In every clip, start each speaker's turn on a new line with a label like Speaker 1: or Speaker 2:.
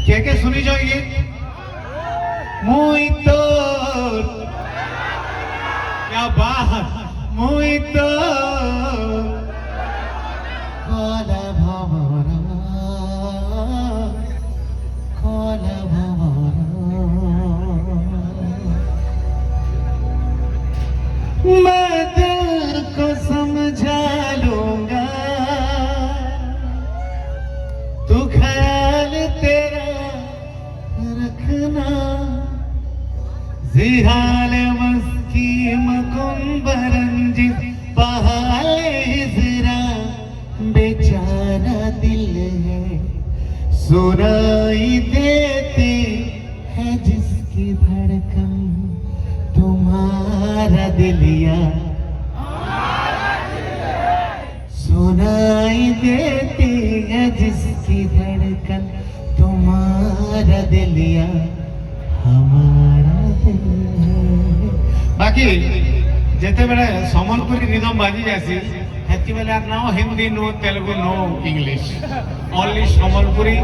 Speaker 1: কে কে শুনি যাই মুই তো क्या बात মুই তো কলা ভবরা কলা ভবরা मैं दिल को समझा लूंगा तू ख्याल तेरा रखना जिहाल मस्की मकुंबरंजी पहाले जरा बेचारा दिल है सुनाई देती है जिसकी धड़कन तुम्हारा दिलिया सुनाई देती है जिसकी धड़कन तुम्हारा दिलिया हमारा दिल है। बाकी जेते बेले सम्बलपुरी रिदम बाजी जासी हेती बेले no Hindi no Telugu no English only Sambalpuri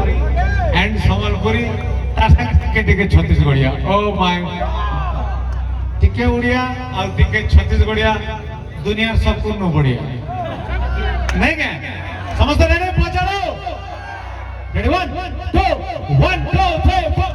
Speaker 1: and Sambalpuri तार संगे टिके छत्तीसगढ़िया ओ माय टिके उड़िया और टिके छत्तीसगढ़िया दुनिया सब पूर्ण बढ़िया नहीं क्या समझते नहीं पहुंचाओ रेडी 1 2 1 2 3 4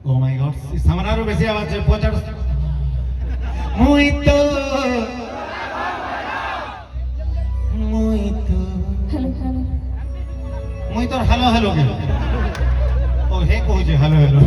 Speaker 1: Oh my God, सामनारो बेसी आवाज है पहुंचाड़ मुई तो हेलो हेलो ओ हे कहू जे हेलो हेलो